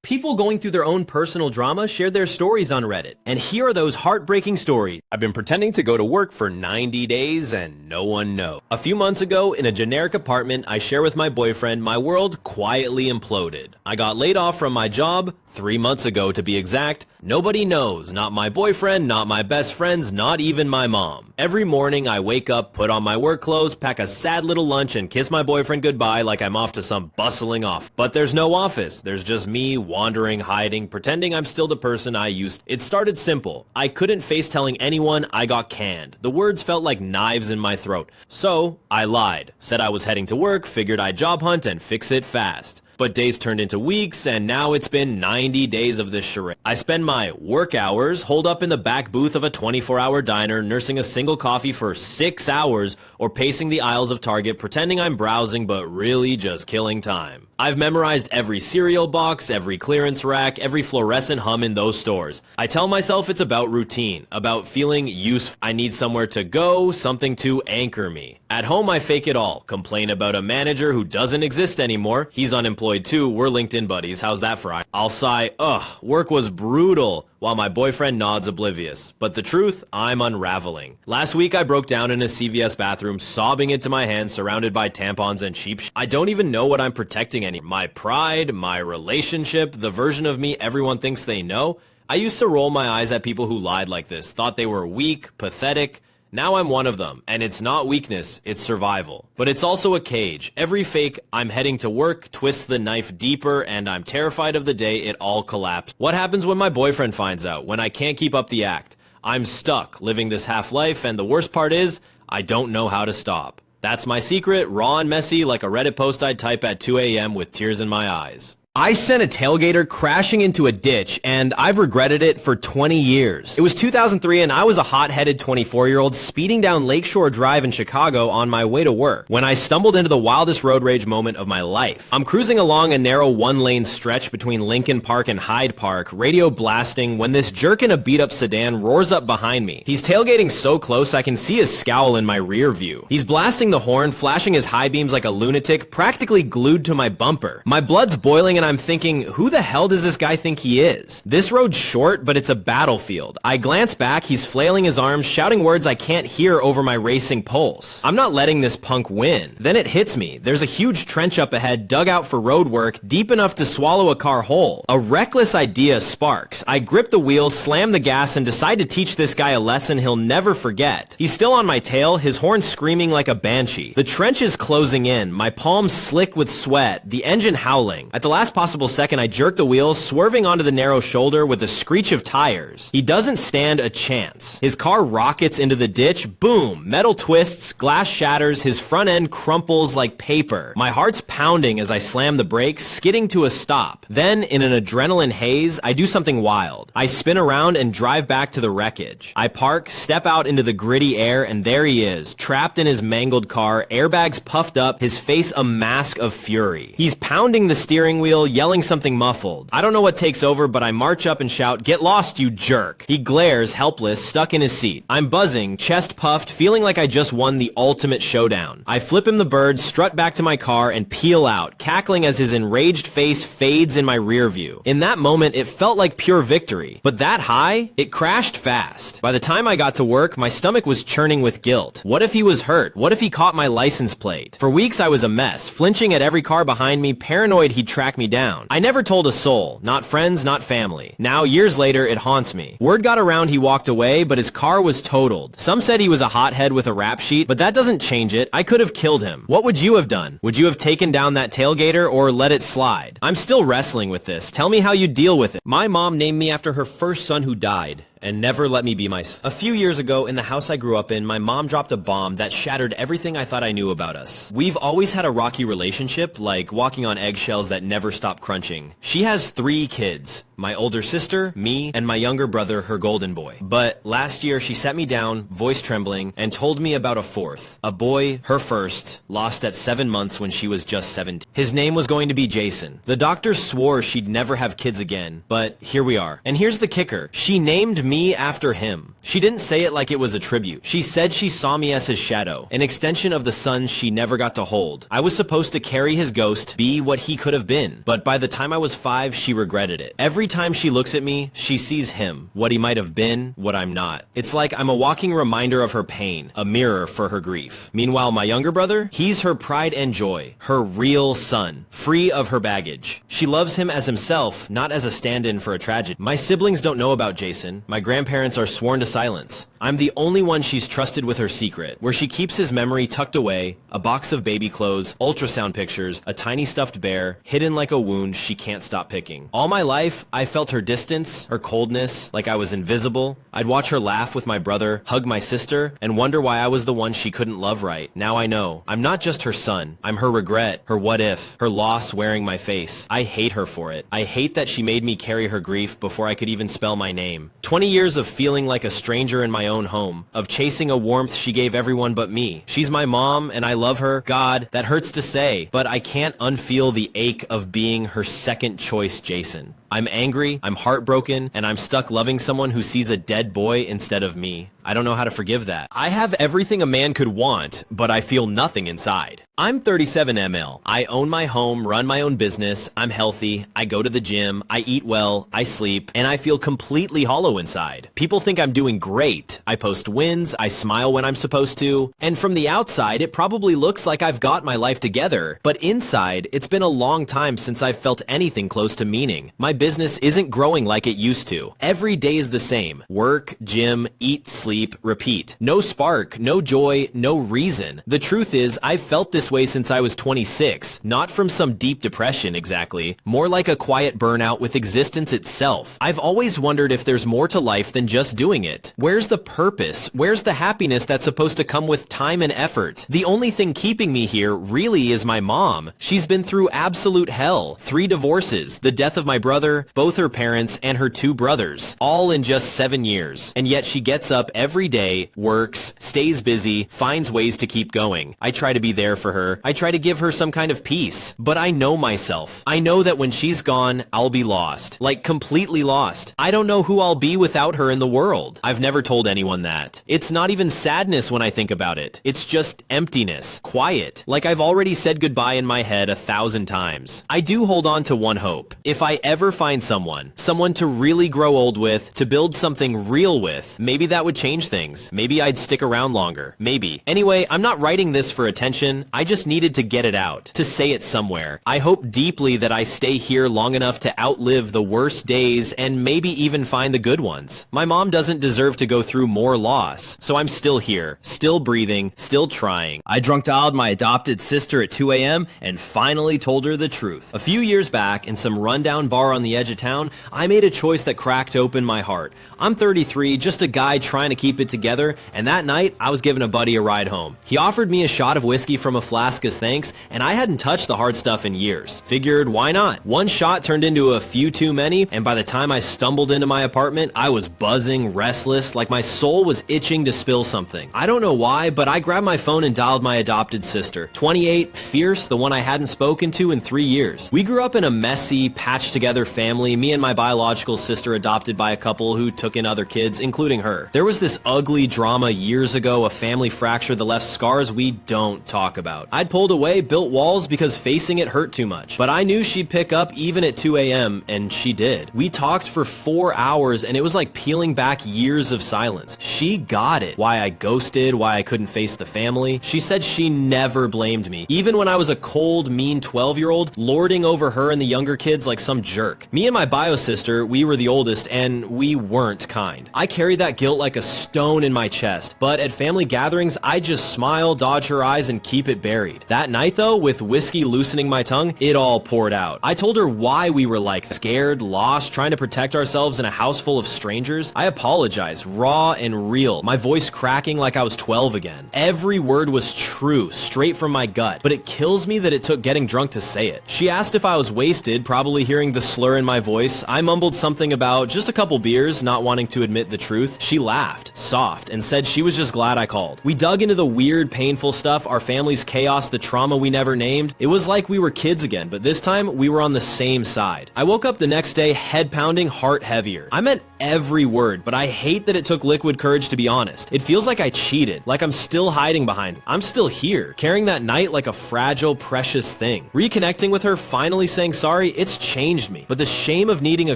People going through their own personal drama shared their stories on Reddit, and here are those heartbreaking stories. I've been pretending to go to work for 90 days and no one knows. A few months ago, in a generic apartment I share with my boyfriend, my world quietly imploded. I got laid off from my job, 3 months ago to be exact. Nobody knows, not my boyfriend, not my best friends, not even my mom. Every morning I wake up, put on my work clothes, pack a sad little lunch, and kiss my boyfriend goodbye like I'm off to some bustling office. But there's no office, there's just me wandering, hiding, pretending I'm still the person I used to. It started simple. I couldn't face telling anyone I got canned. The words felt like knives in my throat. So I lied, said I was heading to work, figured I'd job hunt and fix it fast. But days turned into weeks, and now it's been 90 days of this charade. I spend my work hours holed up in the back booth of a 24-hour diner, nursing a single coffee for 6 hours, or pacing the aisles of Target, pretending I'm browsing, but really just killing time. I've memorized every cereal box, every clearance rack, every fluorescent hum in those stores. I tell myself it's about routine, about feeling useful. I need somewhere to go, something to anchor me. At home, I fake it all. Complain about a manager who doesn't exist anymore. He's unemployed too. We're LinkedIn buddies. How's that for? I'll sigh, ugh, work was brutal, while my boyfriend nods oblivious. But the truth, I'm unraveling. Last week, I broke down in a CVS bathroom, sobbing into my hands, surrounded by tampons and cheap I don't even know what I'm protecting anymore. My pride, my relationship, the version of me everyone thinks they know. I used to roll my eyes at people who lied like this, thought they were weak, pathetic. Now I'm one of them, and it's not weakness, it's survival. But it's also a cage. Every fake I'm heading to work twists the knife deeper, and I'm terrified of the day it all collapses. What happens when my boyfriend finds out, when I can't keep up the act? I'm stuck, living this half-life, and the worst part is, I don't know how to stop. That's my secret, raw and messy, like a Reddit post I'd type at 2 a.m. with tears in my eyes. I sent a tailgater crashing into a ditch, and I've regretted it for 20 years. It was 2003, and I was a hot-headed 24-year-old speeding down Lakeshore Drive in Chicago on my way to work, when I stumbled into the wildest road rage moment of my life. I'm cruising along a narrow one-lane stretch between Lincoln Park and Hyde Park, radio blasting, when this jerk in a beat-up sedan roars up behind me. He's tailgating so close I can see his scowl in my rear view. He's blasting the horn, flashing his high beams like a lunatic, practically glued to my bumper. My blood's boiling, and I'm thinking, who the hell does this guy think he is? This road's short, but it's a battlefield. I glance back, he's flailing his arms, shouting words I can't hear over my racing pulse. I'm not letting this punk win. Then it hits me. There's a huge trench up ahead, dug out for road work, deep enough to swallow a car whole. A reckless idea sparks. I grip the wheel, slam the gas, and decide to teach this guy a lesson he'll never forget. He's still on my tail, his horn screaming like a banshee. The trench is closing in, my palms slick with sweat, the engine howling. At the last possible second, I jerk the wheel, swerving onto the narrow shoulder with a screech of tires. He doesn't stand a chance. His car rockets into the ditch, boom, metal twists, glass shatters, his front end crumples like paper. My heart's pounding as I slam the brakes, skidding to a stop. Then, in an adrenaline haze, I do something wild. I spin around and drive back to the wreckage. I park, step out into the gritty air, and there he is, trapped in his mangled car, airbags puffed up, his face a mask of fury. He's pounding the steering wheel, yelling something muffled. I don't know what takes over, but I march up and shout, "Get lost, you jerk!" He glares, helpless, stuck in his seat. I'm buzzing, chest puffed, feeling like I just won the ultimate showdown. I flip him the bird, strut back to my car, and peel out, cackling as his enraged face fades in my rear view. In that moment, it felt like pure victory. But that high? It crashed fast. By the time I got to work, my stomach was churning with guilt. What if he was hurt? What if he caught my license plate? For weeks I was a mess, flinching at every car behind me, paranoid he'd track me down. I never told a soul, not friends, not family. Now, years later, it haunts me. Word got around he walked away, but his car was totaled. Some said he was a hothead with a rap sheet, but that doesn't change it. I could have killed him. What would you have done? Would you have taken down that tailgater or let it slide? I'm still wrestling with this. Tell me how you deal with it. My mom named me after her first son who died, and never let me be myself. A few years ago, in the house I grew up in, my mom dropped a bomb that shattered everything I thought I knew about us. We've always had a rocky relationship, like walking on eggshells that never stop crunching. She has 3 kids. My older sister, me, and my younger brother, her golden boy. But last year, she sat me down, voice trembling, and told me about a 4th. A boy, her first, lost at 7 months when she was just 17. His name was going to be Jason. The doctors swore she'd never have kids again, but here we are. And here's the kicker. She named me after him. She didn't say it like it was a tribute. She said she saw me as his shadow, an extension of the son she never got to hold. I was supposed to carry his ghost, be what he could have been, but by the time I was 5, she regretted it. Every time she looks at me, she sees him, what he might have been, what I'm not. It's like I'm a walking reminder of her pain, a mirror for her grief. Meanwhile, my younger brother, he's her pride and joy, her real son, free of her baggage. She loves him as himself, not as a stand-in for a tragedy. My siblings don't know about Jason. My grandparents are sworn to silence. I'm the only one she's trusted with her secret, where she keeps his memory tucked away, a box of baby clothes, ultrasound pictures, a tiny stuffed bear, hidden like a wound she can't stop picking. All my life, I felt her distance, her coldness, like I was invisible. I'd watch her laugh with my brother, hug my sister, and wonder why I was the one she couldn't love right. Now I know. I'm not just her son. I'm her regret, her what if, her loss wearing my face. I hate her for it. I hate that she made me carry her grief before I could even spell my name. 20 years of feeling like a stranger in my own home, of chasing a warmth she gave everyone but me. She's my mom, and I love her. God, that hurts to say, but I can't unfeel the ache of being her second choice Jason. I'm angry, I'm heartbroken, and I'm stuck loving someone who sees a dead boy instead of me. I don't know how to forgive that. I have everything a man could want, but I feel nothing inside. I'm 37 ml. I own my home, run my own business, I'm healthy, I go to the gym, I eat well, I sleep, and I feel completely hollow inside. People think I'm doing great. I post wins, I smile when I'm supposed to, and from the outside, it probably looks like I've got my life together, but inside, it's been a long time since I've felt anything close to meaning. My business isn't growing like it used to. Every day is the same. Work, gym, eat, sleep, repeat. No spark, no joy, no reason. The truth is, I've felt this way since I was 26. Not from some deep depression exactly, more like a quiet burnout with existence itself. I've always wondered if there's more to life than just doing it. Where's the purpose? Where's the happiness that's supposed to come with time and effort? The only thing keeping me here really is my mom. She's been through absolute hell. 3 divorces, the death of my brother, both her parents, and her 2 brothers, all in just 7 years. And yet she gets up every day, works, stays busy, finds ways to keep going. I try to be there for her. I try to give her some kind of peace. But I know myself. I know that when she's gone, I'll be lost. Like completely lost. I don't know who I'll be without her in the world. I've never told anyone that. It's not even sadness when I think about it. It's just emptiness. Quiet. Like I've already said goodbye in my head 1,000 times. I do hold on to one hope. If I ever find someone to really grow old with, to build something real with, maybe that would change things. Maybe I'd stick around longer. Maybe. Anyway, I'm not writing this for attention. I just needed to get it out, to say it somewhere. I hope deeply that I stay here long enough to outlive the worst days and maybe even find the good ones. My mom doesn't deserve to go through more loss, so I'm still here, still breathing, still trying. I drunk-dialed my adopted sister at 2 a.m. and finally told her the truth. A few years back, in some rundown bar on the edge of town, I made a choice that cracked open my heart. I'm 33, just a guy trying to keep it together, and that night, I was giving a buddy a ride home. He offered me a shot of whiskey from a flask as thanks, and I hadn't touched the hard stuff in years. Figured, why not? One shot turned into a few too many, and by the time I stumbled into my apartment, I was buzzing, restless, like my soul was itching to spill something. I don't know why, but I grabbed my phone and dialed my adopted sister. 28, fierce, the one I hadn't spoken to in 3 years. We grew up in a messy, patched-together family, me and my biological sister adopted by a couple who took in other kids, including her. There was this ugly drama years ago, a family fracture that left scars we don't talk about. I'd pulled away, built walls because facing it hurt too much. But I knew she'd pick up even at 2 a.m., and she did. We talked for 4 hours, and it was like peeling back years of silence. She got it. Why I ghosted, why I couldn't face the family. She said she never blamed me. Even when I was a cold, mean 12-year-old, lording over her and the younger kids like some jerk. Me and my bio sister, we were the oldest, and we weren't kind. I carried that guilt like a stone in my chest, but at family gatherings, I just smile, dodge her eyes, and keep it buried. That night though, with whiskey loosening my tongue, it all poured out. I told her why we were like scared, lost, trying to protect ourselves in a house full of strangers. I apologized, raw and real, my voice cracking like I was 12 again. Every word was true, straight from my gut, but it kills me that it took getting drunk to say it. She asked if I was wasted, probably hearing the slur in my voice, I mumbled something about just a couple beers, not wanting to admit the truth. She laughed, soft, and said she was just glad I called. We dug into the weird, painful stuff, our family's chaos, the trauma we never named. It was like we were kids again, but this time we were on the same side. I woke up the next day, head pounding, heart heavier. I meant every word, but I hate that it took liquid courage, to be honest. It feels like I cheated, like I'm still hiding behind. I'm still here, carrying that night like a fragile, precious thing. Reconnecting with her, finally saying sorry, it's changed me, but the shame of needing a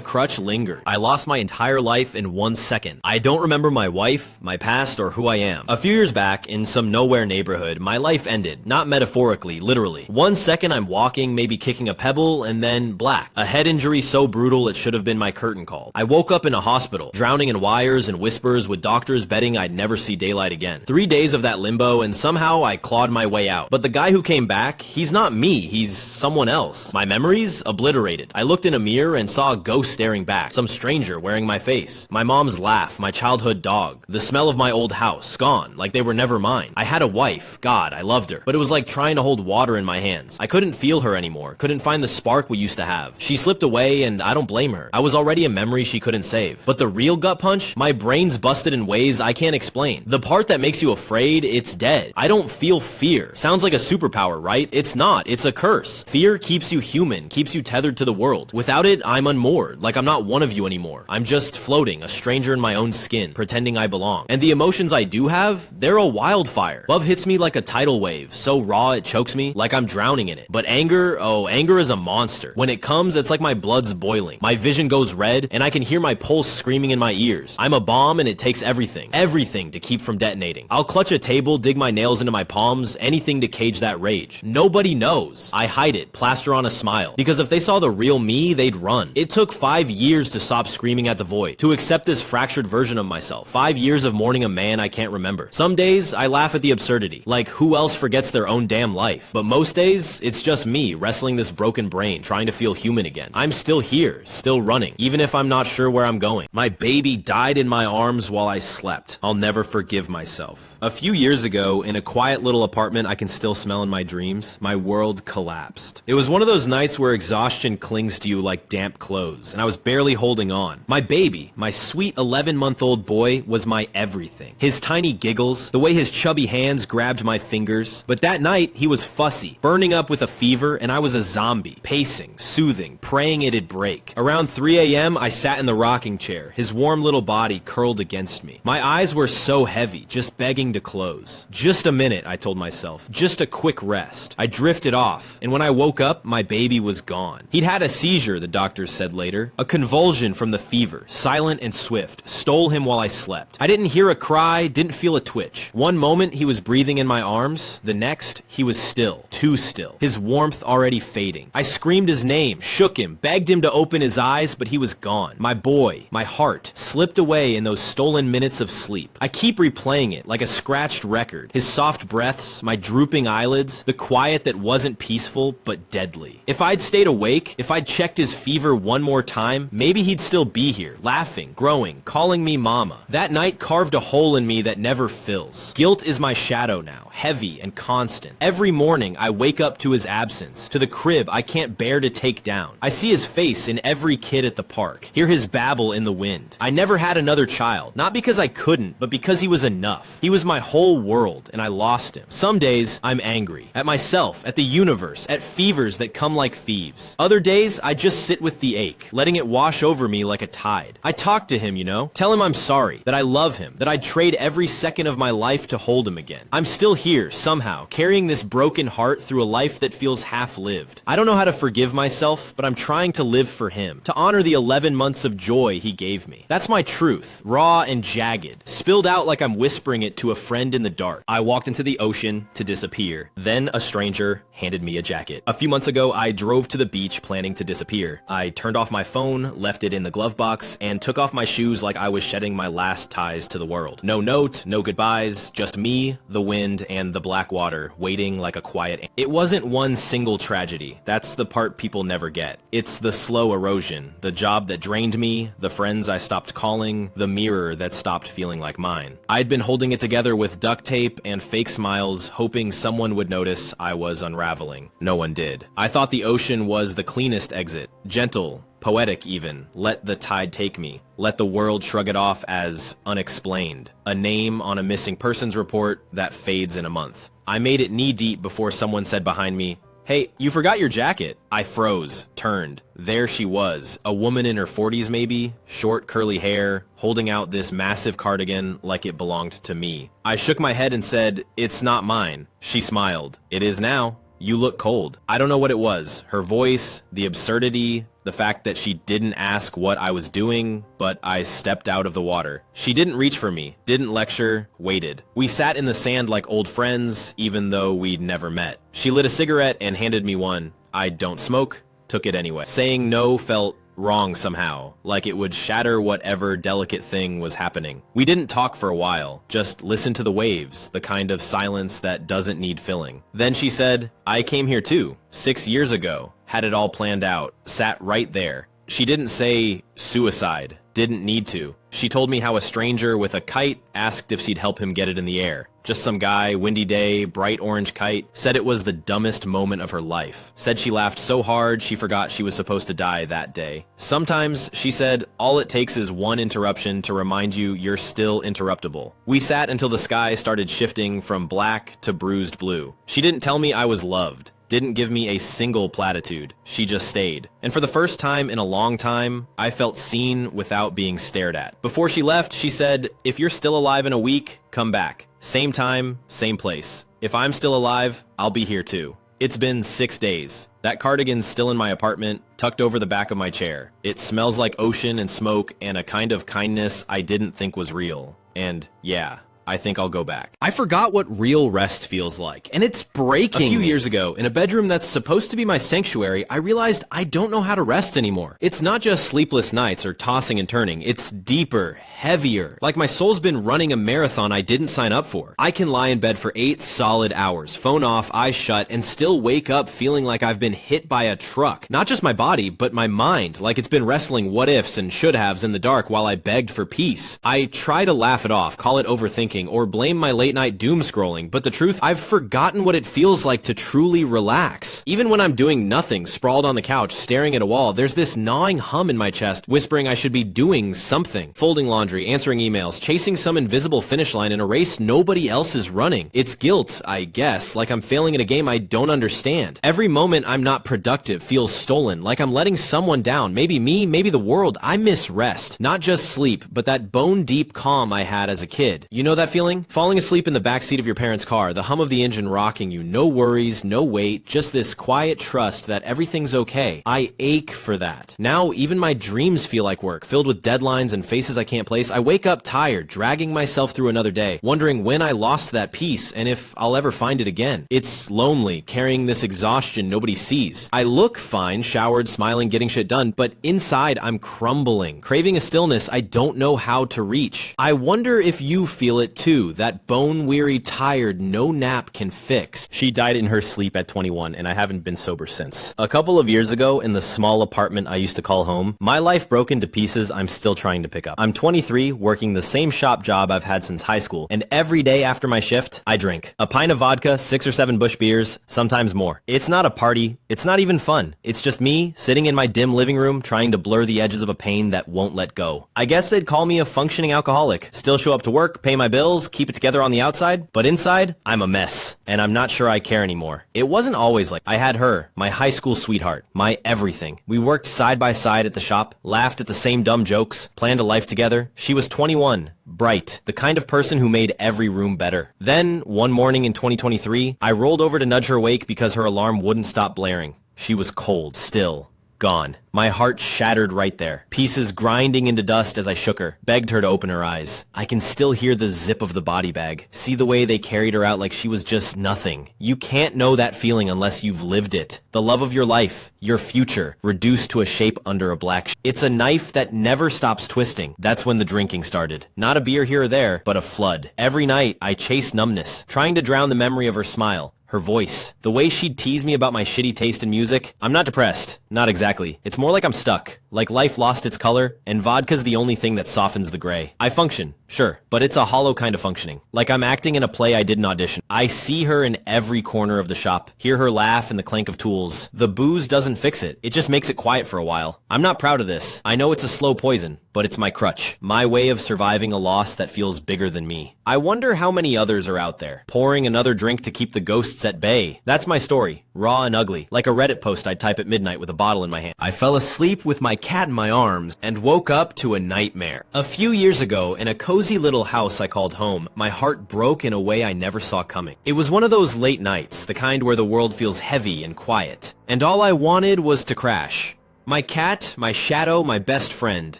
crutch lingered. I lost my entire life in 1 second. I don't remember my wife, my past, or who I am. A few years back, in some nowhere neighborhood, my life ended, not metaphorically, literally. 1 second I'm walking, maybe kicking a pebble, and then black. A head injury so brutal it should have been my curtain call. I woke up in a hospital, drowning in wires and whispers, with doctors betting I'd never see daylight again. 3 days of that limbo, and somehow I clawed my way out. But the guy who came back, he's not me, he's someone else. My memories? Obliterated. I looked in a mirror and saw a ghost staring back, some stranger wearing my face. My mom's laugh, my childhood dog, the smell of my old house, gone, like they were never mine. I had a wife, God, I loved her, but it was like trying to hold water in my hands. I couldn't feel her anymore, couldn't find the spark we used to have. She slipped away, and I don't blame her. I was already a memory she couldn't save. But the real gut punch? My brain's busted in ways I can't explain. The part that makes you afraid, it's dead. I don't feel fear. Sounds like a superpower, right? It's not. It's a curse. Fear keeps you human, keeps you tethered to the world. Without it, I'm unmoored, like I'm not one of you anymore. I'm just floating, a stranger in my own skin, pretending I belong. And the emotions I do have, they're a wildfire. Love hits me like a tidal wave, so raw it chokes me, like I'm drowning in it. But anger, oh, anger is a monster. When it comes, it's like my blood's boiling. My vision goes red, and I can hear my pulse screaming in my ears. I'm a bomb, and it takes everything to keep from detonating. I'll clutch a table, dig my nails into my palms, anything to cage that rage. Nobody knows. I hide it, plaster on a smile. Because if they saw the real me, they'd run. It took 5 years to stop screaming at the void, to accept this fractured version of myself. 5 years of mourning a man I can't remember. Some days, I laugh at the absurdity. Like, who else forgets their own damn life? But most days, it's just me wrestling this broken brain, trying to feel human again. I'm still here, still running, even if I'm not sure where I'm going. My baby died in my arms while I slept. I'll never forgive myself. A few years ago, in a quiet little apartment I can still smell in my dreams, my world collapsed. It was one of those nights where exhaustion clings to you like damp clothes, and I was barely holding on. My baby, my sweet 11-month-old boy, was my everything. His tiny giggles, the way his chubby hands grabbed my fingers. But that night, he was fussy, burning up with a fever, and I was a zombie, pacing, soothing, praying it'd break. Around 3 a.m., I sat in the rocking chair, his warm little body curled against me. My eyes were so heavy, just begging to close. Just a minute, I told myself. Just a quick rest. I drifted off, and when I woke up, my baby was gone. He'd had a seizure, the doctors said later. A convulsion from the fever, silent and swift, stole him while I slept. I didn't hear a cry, didn't feel a twitch. One moment, he was breathing in my arms. The next, he was still. Too still. His warmth already fading. I screamed his name, shook him, begged him to open his eyes, but he was gone. My boy, my heart, slipped away in those stolen minutes of sleep. I keep replaying it like a scratched record. His soft breaths, my drooping eyelids, the quiet that wasn't peaceful but deadly. If I'd stayed awake, if I'd checked his fever one more time, maybe he'd still be here, laughing, growing, calling me mama. That night carved a hole in me that never fills. Guilt is my shadow now, heavy and constant. Every morning I wake up to his absence, to the crib I can't bear to take down. I see his face in every kid at the park, hear his babble in the wind. I never had another child, not because I couldn't, but because he was enough. He was my whole world, and I lost him. Some days, I'm angry. At myself, at the universe, at fevers that come like thieves. Other days, I just sit with the ache, letting it wash over me like a tide. I talk to him, you know? Tell him I'm sorry, that I love him, that I'd trade every second of my life to hold him again. I'm still here, somehow, carrying this broken heart through a life that feels half-lived. I don't know how to forgive myself, but I'm trying to live for him, to honor the 11 months of joy he gave me. That's my truth, raw and jagged, spilled out like I'm whispering it to a friend in the dark. I walked into the ocean to disappear. Then a stranger handed me a jacket. A few months ago, I drove to the beach planning to disappear. I turned off my phone, left it in the glove box, and took off my shoes like I was shedding my last ties to the world. No note, no goodbyes, just me, the wind, and the black water, waiting like a quiet... It wasn't one single tragedy. That's the part people never get. It's the slow erosion, the job that drained me, the friends I stopped calling, the mirror that stopped feeling like mine. I'd been holding it together with duct tape and fake smiles, hoping someone would notice I was unraveling. No one did. I thought the ocean was the cleanest exit, gentle, poetic even. Let the tide take me. Let the world shrug it off as unexplained. A name on a missing persons report that fades in a month. I made it knee-deep before someone said behind me, "Hey, you forgot your jacket." I froze, turned. There she was, a woman in her 40s maybe, short curly hair, holding out this massive cardigan like it belonged to me. I shook my head and said, "It's not mine." She smiled. "It is now. You look cold." I don't know what it was. Her voice, the absurdity, the fact that she didn't ask what I was doing, but I stepped out of the water. She didn't reach for me, didn't lecture, waited. We sat in the sand like old friends, even though we'd never met. She lit a cigarette and handed me one. I don't smoke, took it anyway. Saying no felt wrong somehow, like it would shatter whatever delicate thing was happening. We didn't talk for a while, just listened to the waves, the kind of silence that doesn't need filling. Then she said, "I came here too, 6 years ago, had it all planned out, sat right there." She didn't say suicide, didn't need to. She told me how a stranger with a kite asked if she'd help him get it in the air. Just some guy, windy day, bright orange kite, said it was the dumbest moment of her life. Said she laughed so hard she forgot she was supposed to die that day. Sometimes, she said, all it takes is one interruption to remind you you're still interruptible. We sat until the sky started shifting from black to bruised blue. She didn't tell me I was loved. Didn't give me a single platitude. She just stayed. And for the first time in a long time, I felt seen without being stared at. Before she left, she said, "If you're still alive in a week, come back. Same time, same place. If I'm still alive, I'll be here too." It's been 6 days. That cardigan's still in my apartment, tucked over the back of my chair. It smells like ocean and smoke and a kind of kindness I didn't think was real. And yeah, I think I'll go back. I forgot what real rest feels like, and it's breaking. A few years ago, in a bedroom that's supposed to be my sanctuary, I realized I don't know how to rest anymore. It's not just sleepless nights or tossing and turning. It's deeper, heavier. Like my soul's been running a marathon I didn't sign up for. I can lie in bed for 8 solid hours, phone off, eyes shut, and still wake up feeling like I've been hit by a truck. Not just my body, but my mind, like it's been wrestling what-ifs and should-haves in the dark while I begged for peace. I try to laugh it off, call it overthinking, or blame my late-night doom scrolling, but the truth, I've forgotten what it feels like to truly relax. Even when I'm doing nothing, sprawled on the couch, staring at a wall, there's this gnawing hum in my chest, whispering I should be doing something. Folding laundry, answering emails, chasing some invisible finish line in a race nobody else is running. It's guilt, I guess, like I'm failing at a game I don't understand. Every moment I'm not productive feels stolen, like I'm letting someone down, maybe me, maybe the world. I miss rest. Not just sleep, but that bone-deep calm I had as a kid. You know that feeling? Falling asleep in the backseat of your parents' car, the hum of the engine rocking you, no worries, no weight, just this quiet trust that everything's okay. I ache for that. Now, even my dreams feel like work, filled with deadlines and faces I can't place. I wake up tired, dragging myself through another day, wondering when I lost that peace and if I'll ever find it again. It's lonely, carrying this exhaustion nobody sees. I look fine, showered, smiling, getting shit done, but inside I'm crumbling, craving a stillness I don't know how to reach. I wonder if you feel it too, that bone-weary, tired, no nap can fix. She died in her sleep at 21, and I haven't been sober since. A couple of years ago, in the small apartment I used to call home, my life broke into pieces I'm still trying to pick up. I'm 23, working the same shop job I've had since high school, and every day after my shift, I drink. A pint of vodka, 6 or 7 Busch beers, sometimes more. It's not a party, it's not even fun. It's just me, sitting in my dim living room, trying to blur the edges of a pain that won't let go. I guess they'd call me a functioning alcoholic. Still show up to work, pay my bills, keep it together on the outside, but inside, I'm a mess, and I'm not sure I care anymore. It wasn't always like I had her, my high school sweetheart, my everything. We worked side by side at the shop, laughed at the same dumb jokes, planned a life together. She was 21, bright, the kind of person who made every room better. Then, one morning in 2023, I rolled over to nudge her awake because her alarm wouldn't stop blaring. She was cold, still. Gone. My heart shattered right there. Pieces grinding into dust as I shook her, begged her to open her eyes. I can still hear the zip of the body bag. See the way they carried her out like she was just nothing. You can't know that feeling unless you've lived it. The love of your life, your future, reduced to a shape under a black It's a knife that never stops twisting. That's when the drinking started. Not a beer here or there, but a flood. Every night, I chased numbness, trying to drown the memory of her smile. Her voice. The way she'd tease me about my shitty taste in music. I'm not depressed. Not exactly. It's more like I'm stuck. like life lost its color, and vodka's the only thing that softens the gray. I function, sure, but it's a hollow kind of functioning. Like I'm acting in a play I didn't audition. I see her in every corner of the shop, hear her laugh and the clank of tools. The booze doesn't fix it, it just makes it quiet for a while. I'm not proud of this. I know it's a slow poison, but it's my crutch. My way of surviving a loss that feels bigger than me. I wonder how many others are out there, pouring another drink to keep the ghosts at bay. That's my story, raw and ugly, like a Reddit post I'd type at midnight with a bottle in my hand. I fell asleep with my cat in my arms and woke up to a nightmare. A few years ago, in a cozy little house I called home, my heart broke in a way I never saw coming. It was one of those late nights, the kind where the world feels heavy and quiet, and all I wanted was to crash. My cat, my shadow, my best friend,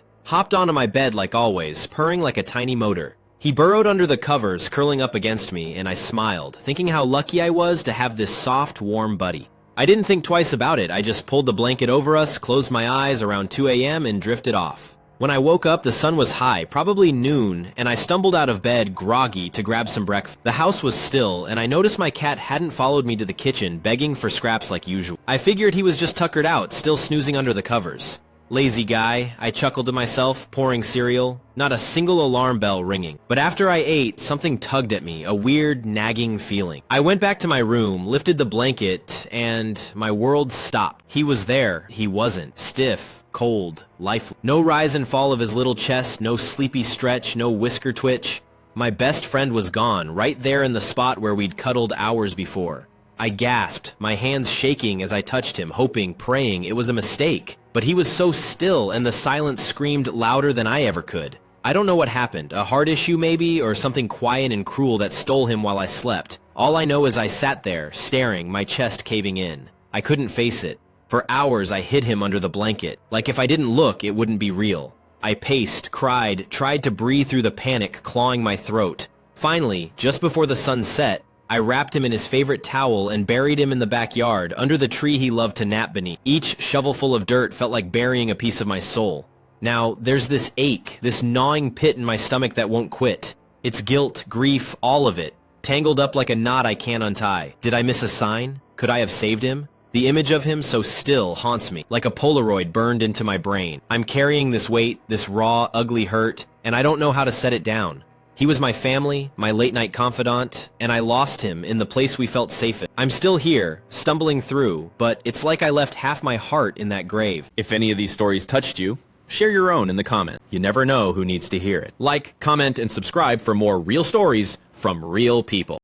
hopped onto my bed like always, purring like a tiny motor. He burrowed under the covers, curling up against me, and I smiled, thinking how lucky I was to have this soft, warm buddy. I didn't think twice about it, I just pulled the blanket over us, closed my eyes around 2 a.m. and drifted off. When I woke up, the sun was high, probably noon, and I stumbled out of bed, groggy, to grab some breakfast. The house was still, and I noticed my cat hadn't followed me to the kitchen, begging for scraps like usual. I figured he was just tuckered out, still snoozing under the covers. Lazy guy, I chuckled to myself, pouring cereal, not a single alarm bell ringing. But after I ate, something tugged at me, a weird, nagging feeling. I went back to my room, lifted the blanket, and my world stopped. He was there, he wasn't. Stiff, cold, lifeless. No rise and fall of his little chest, no sleepy stretch, no whisker twitch. My best friend was gone, right there in the spot where we'd cuddled hours before. I gasped, my hands shaking as I touched him, hoping, praying it was a mistake. But he was so still, and the silence screamed louder than I ever could. I don't know what happened, a heart issue maybe, or something quiet and cruel that stole him while I slept. All I know is I sat there, staring, my chest caving in. I couldn't face it. For hours I hid him under the blanket, like if I didn't look, it wouldn't be real. I paced, cried, tried to breathe through the panic, clawing my throat. Finally, just before the sun set, I wrapped him in his favorite towel and buried him in the backyard, under the tree he loved to nap beneath. Each shovelful of dirt felt like burying a piece of my soul. Now, there's this ache, this gnawing pit in my stomach that won't quit. It's guilt, grief, all of it, tangled up like a knot I can't untie. Did I miss a sign? Could I have saved him? The image of him so still haunts me, like a Polaroid burned into my brain. I'm carrying this weight, this raw, ugly hurt, and I don't know how to set it down. He was my family, my late-night confidant, and I lost him in the place we felt safe in. I'm still here, stumbling through, but it's like I left half my heart in that grave. If any of these stories touched you, share your own in the comments. You never know who needs to hear it. Like, comment, and subscribe for more real stories from real people.